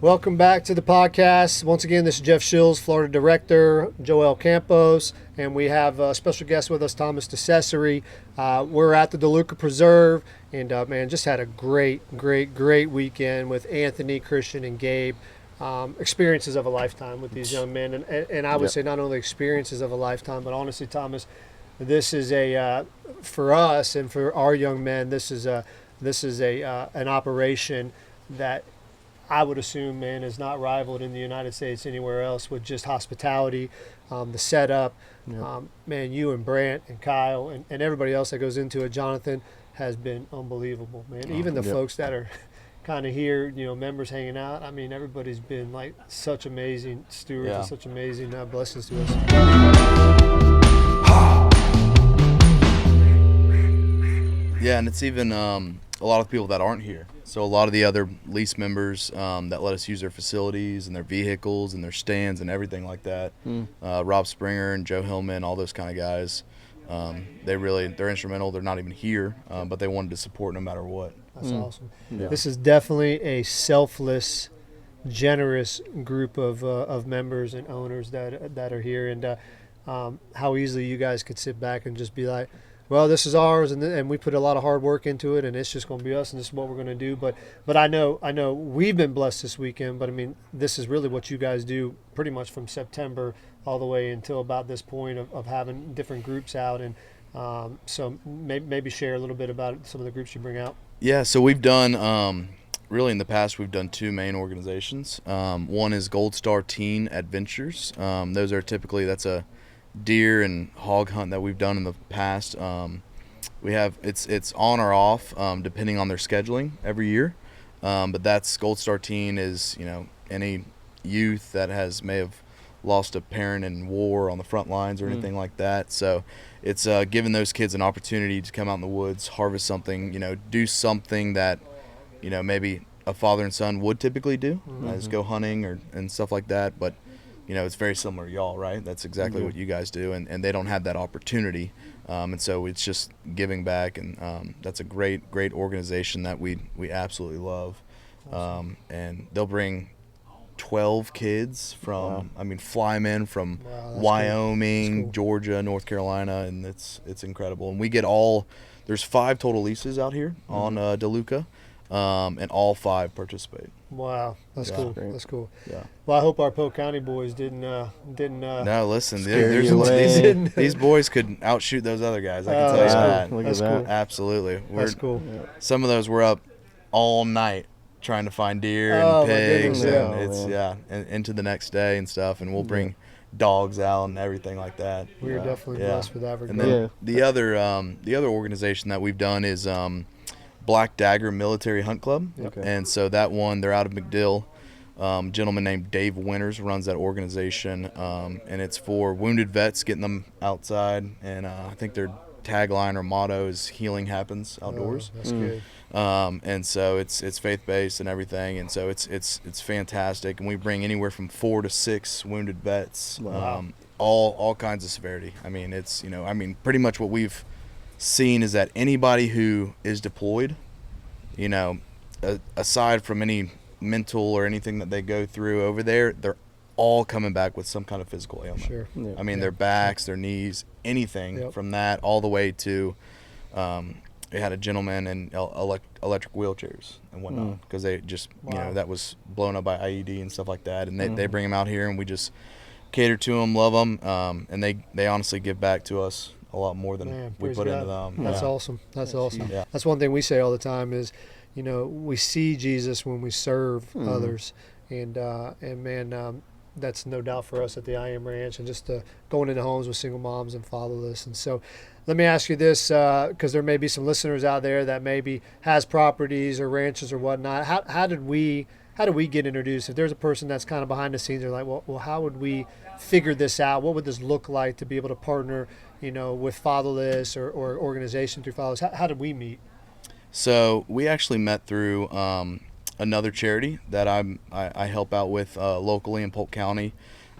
Welcome back to the podcast. Once again, this is Jeff Shills, Florida Director, Joel Campos, and we have a special guest with us, Thomas DeCesare. We're at the DeLuca Preserve, and man, just had a great weekend with Anthony, Christian, and Gabe. Experiences of a lifetime with these young men, and I would say not only experiences of a lifetime, but honestly, Thomas, this is for us and for our young men, this is an operation that I would assume, man, is not rivaled in the United States anywhere else with just hospitality, the setup. Man, you and Brant and Kyle and everybody else that goes into it, Jonathan, has been unbelievable, man. Even the folks that are kind of here, members hanging out. I mean, everybody's been like such amazing stewards and such amazing blessings to us. Yeah, and it's even a lot of people that aren't here. So a lot of the other lease members that let us use their facilities and their vehicles and their stands and everything like that. Rob Springer and Joe Hillman, all those kind of guys. They're instrumental. They're not even here, but they wanted to support no matter what. That's awesome. Yeah. This is definitely a selfless, generous group of members and owners that are here, and how easily you guys could sit back and just be like, well, this is ours, and we put a lot of hard work into it, and it's just going to be us, and this is what we're going to do. But I know we've been blessed this weekend, but I mean, this is really what you guys do pretty much from September all the way until about this point of having different groups out, and so maybe share a little bit about some of the groups you bring out. Yeah, so we've done, really in the past, we've done two main organizations. One is Gold Star Teen Adventures. Those are typically, that's a deer and hog hunt that we've done in the past. We have it's on or off depending on their scheduling every year, but that's Gold Star Teen is any youth that may have lost a parent in war on the front lines or anything like that. So it's giving those kids an opportunity to come out in the woods, harvest something, do something that maybe a father and son would typically do, just go hunting and stuff like that. But it's very similar to y'all, right? That's exactly what you guys do, and they don't have that opportunity. And so it's just giving back, and that's a great organization that we absolutely love. Awesome. And they'll bring 12 kids from, flymen from Wyoming, cool. Georgia, North Carolina, and it's incredible. And we get there's 5 total leases out here on DeLuca, and all 5 participate. Wow, that's cool. That's cool. Yeah. Well, I hope our Polk County boys didn't. No, listen, these boys could outshoot those other guys. I can tell you that. Cool. That's cool. Absolutely. That's cool. Some of those were up all night trying to find deer and pigs, and into the next day and stuff. And we'll bring dogs out and everything like that. We are definitely blessed with that. And then the other organization that we've done is Black Dagger Military Hunt Club. And so that one, they're out of McDill. A gentleman named Dave Winters runs that organization, and it's for wounded vets, getting them outside. And I think their tagline or motto is "Healing happens outdoors." That's good. And so it's faith-based and everything, and so it's fantastic. And we bring anywhere from 4 to 6 wounded vets, all kinds of severity. I mean, it's pretty much what we've seen is that anybody who is deployed, aside from any mental or anything that they go through over there, they're all coming back with some kind of physical ailment. Sure. Yeah. I mean, their backs, their knees, anything from that all the way to they had a gentleman in electric wheelchairs and whatnot because they just, that was blown up by IED and stuff like that. And they bring them out here, and we just cater to them, love them, and they honestly give back to us a lot more than we put into them. That's awesome. That's awesome. Yeah. That's one thing we say all the time is, we see Jesus when we serve others, and man, that's no doubt for us at the IAM Ranch, and just going into homes with single moms and fatherless. And so let me ask you this, because there may be some listeners out there that maybe has properties or ranches or whatnot. How did we get introduced? If there's a person that's kind of behind the scenes, they're like, well, how would we figure this out? What would this look like to be able to partner, with fatherless or organization through fatherless? How did we meet? So we actually met through another charity that I help out with locally in Polk County,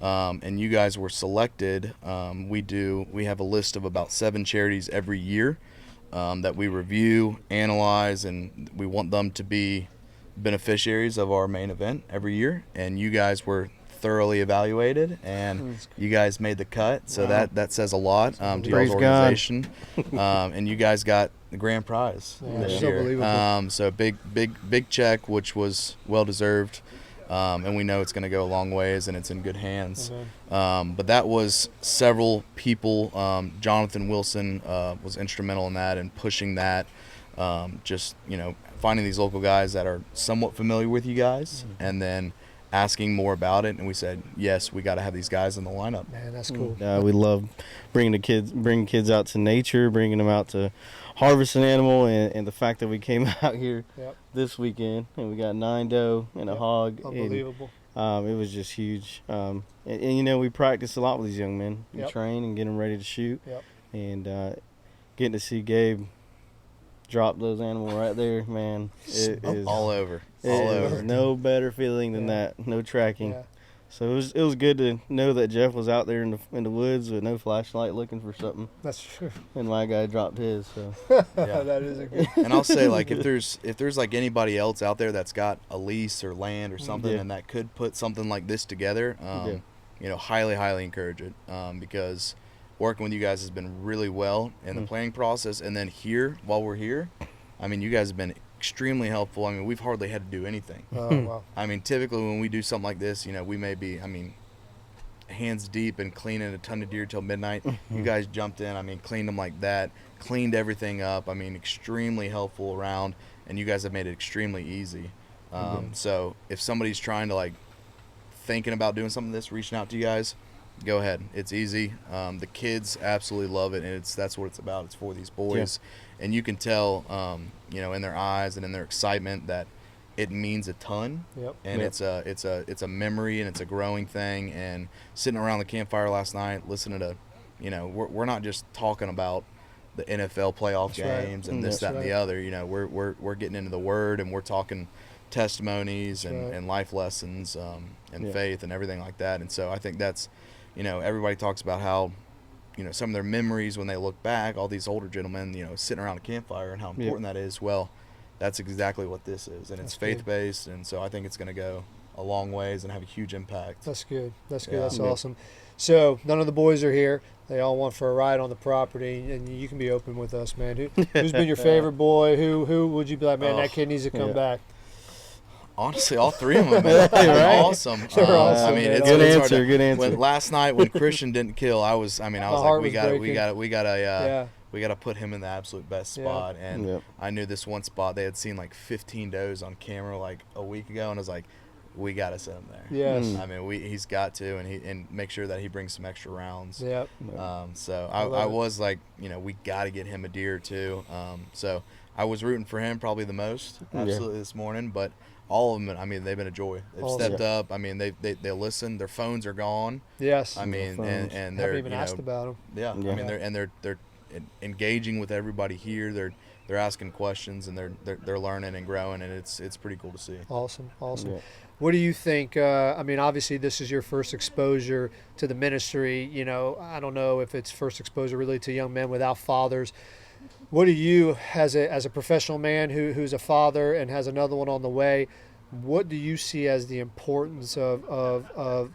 and you guys were selected. We have a list of about 7 charities every year that we review, analyze, and we want them to be beneficiaries of our main event every year, and you guys were thoroughly evaluated, and you guys made the cut. So that says a lot to y'all's organization. And you guys got the grand prize this year. Unbelievable. So big check, which was well deserved. And we know it's going to go a long ways, and it's in good hands. But that was several people. Jonathan Wilson was instrumental in that and pushing that. Just, finding these local guys that are somewhat familiar with you guys, and then asking more about it. And we said, yes, we got to have these guys in the lineup. Man, that's cool. We love bringing kids out to nature, bringing them out to harvest an animal, and the fact that we came out here this weekend and we got 9 doe and a hog. Unbelievable. And, it was just huge. And we practice a lot with these young men. We train and get them ready to shoot. And getting to see Gabe drop those animals right there, man, it is all over. No better feeling than that. No tracking. So it was good to know that Jeff was out there in the woods with no flashlight looking for something. That's true. And my guy dropped his. So that is a good. And I'll say, like, if there's like anybody else out there that's got a lease or land or something, and that could put something like this together, highly encourage it, because working with you guys has been really well in the planning process. And then here, while we're here, I mean, you guys have been extremely helpful. I mean, we've hardly had to do anything. Oh, wow. I mean, typically when we do something like this, we may be, hands deep and cleaning a ton of deer till midnight. You guys jumped in, cleaned them like that, cleaned everything up. Extremely helpful around, and you guys have made it extremely easy. So if somebody's trying to, thinking about doing something like this, reaching out to you guys, go ahead. It's easy. The kids absolutely love it, and that's what it's about. It's for these boys. And you can tell, in their eyes and in their excitement that it means a ton. And it's a memory, and it's a growing thing. And sitting around the campfire last night, listening to, we're not just talking about the NFL playoff games and this, that, and the other. We're getting into the Word, and we're talking testimonies and life lessons and faith and everything like that. And so I think that's, everybody talks about how, some of their memories when they look back, all these older gentlemen, sitting around a campfire, and how important that is. Well, that's exactly what this is, and it's faith-based, and so I think it's going to go a long ways and have a huge impact. That's good. That's awesome. So none of the boys are here. They all went for a ride on the property, and you can be open with us, man. Who's been your favorite boy? Who would you be like, man, that kid needs to come back? Honestly, all three of them, man. They're awesome. They're awesome. It's good it's answer. Good answer. Last night when Christian didn't kill, I was like, we gotta put him in the absolute best spot. And I knew this one spot they had seen like 15 does on camera like a week ago, and I was like, we gotta set him there. Yes. He's got to, and make sure that he brings some extra rounds. Yep. So I was like, we gotta get him a deer too. So I was rooting for him probably the most, absolutely, this morning, but. All of them, they've been a joy. They've stepped up. They listen. Their phones are gone. Yes. And they're haven't even asked about them. Yeah. They're engaging with everybody here. They're asking questions, and they're learning and growing, and it's pretty cool to see. Awesome. Yeah. What do you think? Obviously this is your first exposure to the ministry. I don't know if it's first exposure really to young men without fathers. What do you, as a professional man who's a father and has another one on the way, what do you see as the importance of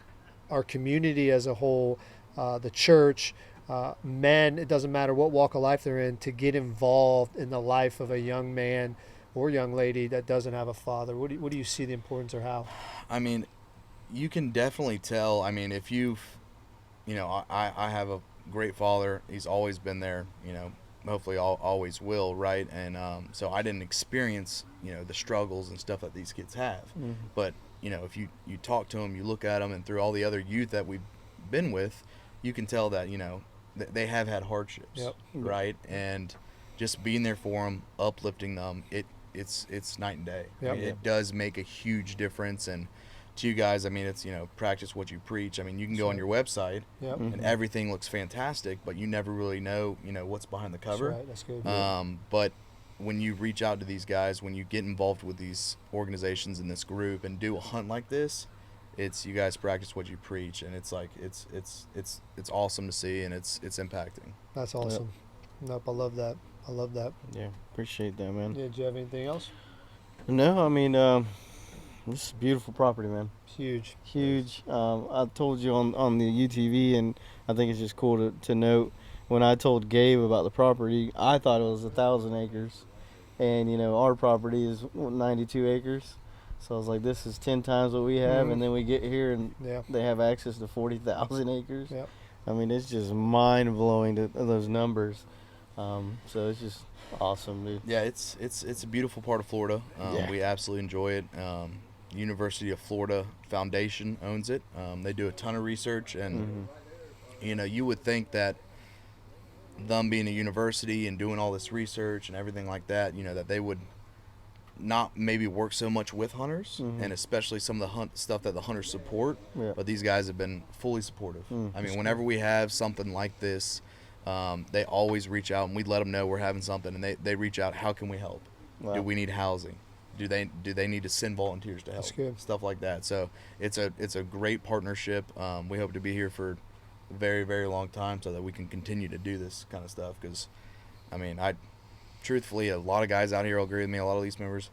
our community as a whole, the church, men, it doesn't matter what walk of life they're in, to get involved in the life of a young man or young lady that doesn't have a father? What do you see the importance, or how? You can definitely tell. If I have a great father. He's always been there, hopefully always will, right? And so I didn't experience the struggles and stuff that these kids have. But if you talk to them, you look at them, and through all the other youth that we've been with, you can tell that they have had hardships. Right? And just being there for them, uplifting them, it's night and day. It does make a huge difference. And to you guys, it's practice what you preach. You can go on your website and everything looks fantastic, but you never really know what's behind the cover. That's right. That's good. But when you reach out to these guys, when you get involved with these organizations in this group and do a hunt like this, it's you guys practice what you preach, and it's like it's awesome to see, and it's impacting. That's awesome. Nope, I love that. Yeah, appreciate that, man. Yeah, do you have anything else? No, I mean, this is beautiful property, man. Huge. Huge. I told you on the UTV, and I think it's just cool to note when I told Gabe about the property, I thought it was 1,000 acres, and our property is 92 acres. So I was like, this is 10 times what we have, and then we get here and they have access to 40,000 acres. Yep. I mean, it's just mind blowing to those numbers. So it's just awesome, dude. Yeah, it's a beautiful part of Florida. We absolutely enjoy it. University of Florida Foundation owns it. They do a ton of research, and you would think that them being a university and doing all this research and everything like that, that they would not maybe work so much with hunters, and especially some of the stuff that the hunters support. Yeah. But these guys have been fully supportive. I mean, whenever we have something like this, they always reach out, and we let them know we're having something, and they reach out. How can we help? Wow. Do we need housing? Do they need to send volunteers to help? That's good. Stuff like that. So it's a great partnership. We hope to be here for a very, very long time so that we can continue to do this kind of stuff. Because, I mean, truthfully, a lot of guys out here will agree with me. A lot of lease members.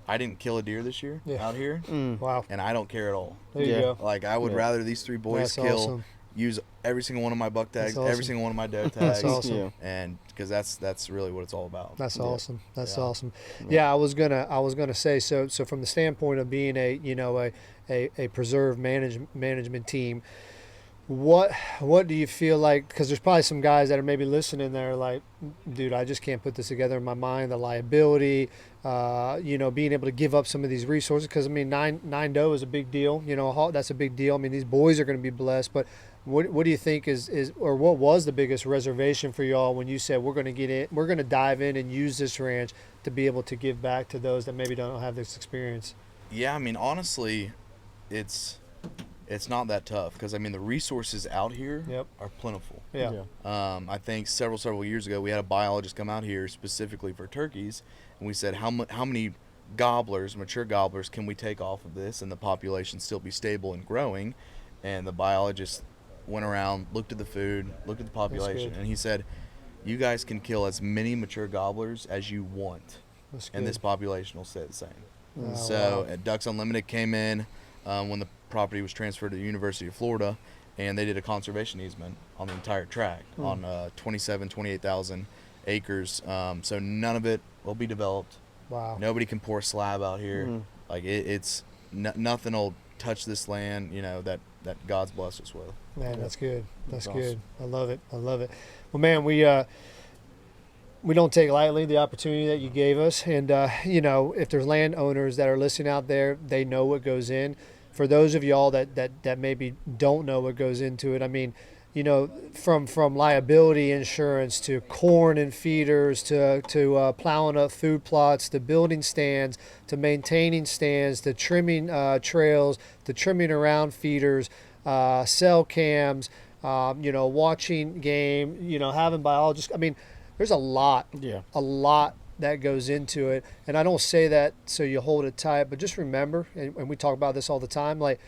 I didn't kill a deer this year out here, Wow. and I don't care at all. There you go. Like, I would rather these three boys That's kill. awesome. Use every single one of my buck tags, That's awesome. every single one of my doe tags, That's awesome. and because that's really what it's all about. That's awesome. That's Yeah. awesome. Yeah, I was gonna say so from the standpoint of being a preserve management team, what do you feel like? Because there's probably some guys that are maybe listening that are like, dude, I just can't put this together in my mind. The liability, being able to give up some of these resources. Because I mean, nine doe is a big deal. That's a big deal. I mean, these boys are going to be blessed. But what do you think is or what was the biggest reservation for y'all when you said we're going to dive in and use this ranch to be able to give back to those that maybe don't have this experience? Yeah, I mean, honestly, it's not that tough because I mean the resources out here are plentiful. Yeah. I think several years ago we had a biologist come out here specifically for turkeys, and we said how many mature gobblers can we take off of this and the population still be stable and growing, and the biologist went around, looked at the food, looked at the population, and he said, you guys can kill as many mature gobblers as you want, and this population will stay the same. Oh, So wow. Ducks Unlimited came in when the property was transferred to the University of Florida, and they did a conservation easement on the entire tract on 28,000 acres. So none of it will be developed. Wow. Nobody can pour slab out here. Like it's nothing will touch this land, that God's blessed us with. Man, that's good. That's That's good. I love it. Well, man, we don't take lightly the opportunity that you gave us. And, if there's landowners that are listening out there, they know what goes in. For those of y'all that maybe don't know what goes into it, I mean, from liability insurance to corn and feeders to plowing up food plots to building stands to maintaining stands to trimming trails to trimming around feeders, cell cams, watching game, having biologists. I mean, there's a lot that goes into it. And I don't say that so you hold it tight, but just remember, and we talk about this all the time, like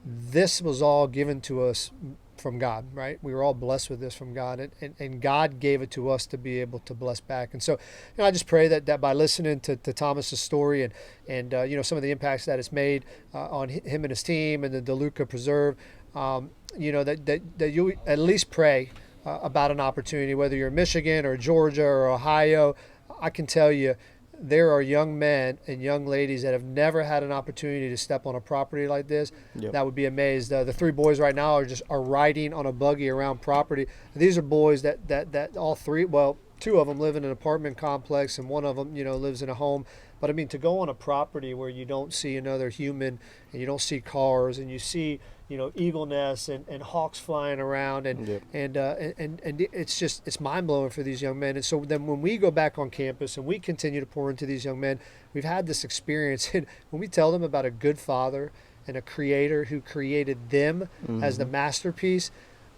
this was all given to us from God, right? We were all blessed with this from God, and God gave it to us to be able to bless back. And so, I just pray that by listening to Thomas's story and some of the impacts that it's made on him and his team and the DeLuca Preserve, that you at least pray about an opportunity, whether you're in Michigan or Georgia or Ohio. I can tell you there are young men and young ladies that have never had an opportunity to step on a property like this. That would be amazed. The three boys right now are riding on a buggy around property. These are boys that all three, well, two of them live in an apartment complex and one of them, lives in a home. But I mean, to go on a property where you don't see another human and you don't see cars and you see, eagle nests and hawks flying around and it's mind blowing for these young men. And so then when we go back on campus and we continue to pour into these young men, we've had this experience. And when we tell them about a good father and a creator who created them as the masterpiece,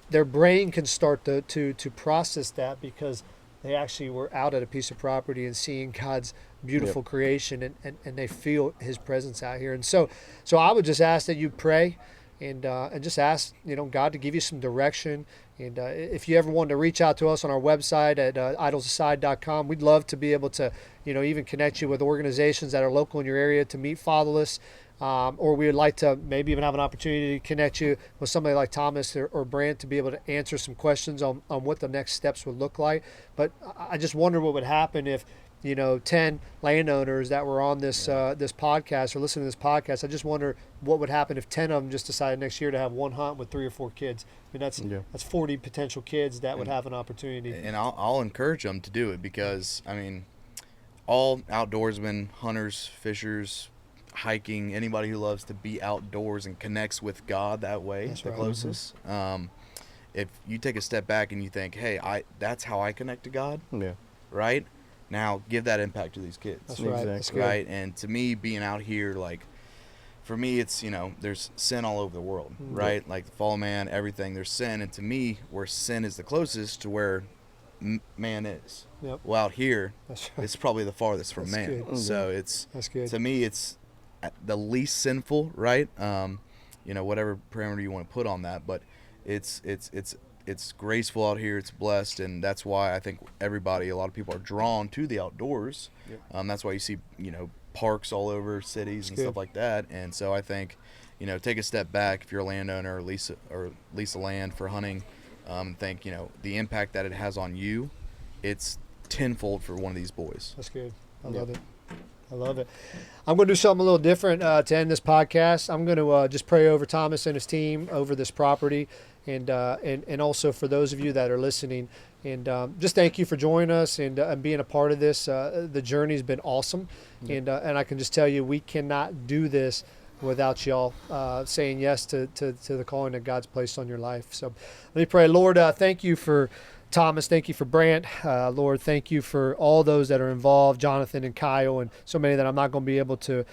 their brain can start to process that because they actually were out at a piece of property and seeing God's beautiful creation and they feel his presence out here. And so I would just ask that you pray and just ask, God to give you some direction. And if you ever want to reach out to us on our website at idlesaside.com, we'd love to be able to, even connect you with organizations that are local in your area to meet fatherless. Or we would like to maybe even have an opportunity to connect you with somebody like Thomas or Brant to be able to answer some questions on what the next steps would look like. But I just wonder what would happen if, 10 landowners that were on this this podcast or listening to this podcast. I just wonder what would happen if 10 of them just decided next year to have one hunt with 3 or 4 kids. I mean, that's 40 potential kids that would have an opportunity. And I'll encourage them to do it because, all outdoorsmen, hunters, fishers, hiking, anybody who loves to be outdoors and connects with God that way, that's the right. Closest. Mm-hmm. If you take a step back and you think, hey, that's how I connect to God, right? Now give that impact to these kids. That's right. Exactly. That's right. And to me, being out here, for me, it's, there's sin all over the world, right? Like the fall man, everything, there's sin. And to me, where sin is the closest to where man is. Yep. Well, out here, that's right. It's probably the farthest from that's man. Good. So that's good. To me, it's the least sinful, right? Whatever parameter you want to put on that, but it's graceful out here. It's blessed, and that's why I think a lot of people are drawn to the outdoors. Yep. That's why you see, parks all over cities and stuff like that. And so I think, take a step back if you're a landowner or lease a land for hunting, think, the impact that it has on you, it's tenfold for one of these boys. That's good. I love it. I love it. I'm going to do something a little different to end this podcast. I'm going to just pray over Thomas and his team over this property, and also for those of you that are listening. And just thank you for joining us and being a part of this. The journey's been awesome, and I can just tell you we cannot do this without y'all saying yes to the calling that God's placed on your life. So let me pray. Lord, thank you for Thomas, thank you for Brant. Lord, thank you for all those that are involved, Jonathan and Kyle, and so many that I'm not going to be able to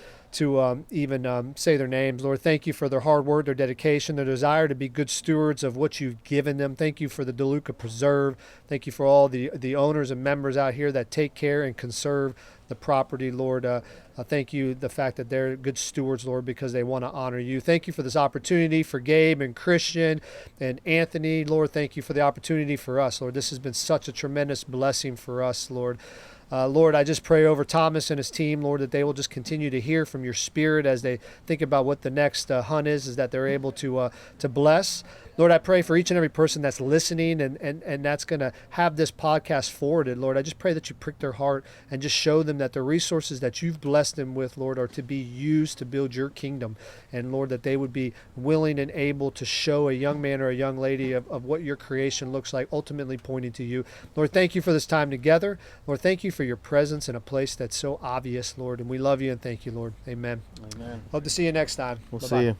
even say their names. Lord, thank you for their hard work, their dedication, their desire to be good stewards of what you've given them. Thank you for the DeLuca Preserve. Thank you for all the owners and members out here that take care and conserve the property, Lord. Thank you, the fact that they're good stewards, Lord, because they want to honor you. Thank you for this opportunity for Gabe and Christian and Anthony. Lord, thank you for the opportunity for us, Lord. This has been such a tremendous blessing for us, Lord. Lord, I just pray over Thomas and his team, Lord, that they will just continue to hear from your Spirit as they think about what the next hunt is that they're able to bless. Lord, I pray for each and every person that's listening and that's going to have this podcast forwarded. Lord, I just pray that you prick their heart and just show them that the resources that you've blessed them with, Lord, are to be used to build your kingdom. And Lord, that they would be willing and able to show a young man or a young lady of what your creation looks like, ultimately pointing to you. Lord, thank you for this time together. Lord, thank you for your presence in a place that's so obvious, Lord. And we love you and thank you, Lord. Amen. Amen. Hope to see you next time. We'll Bye-bye. see you.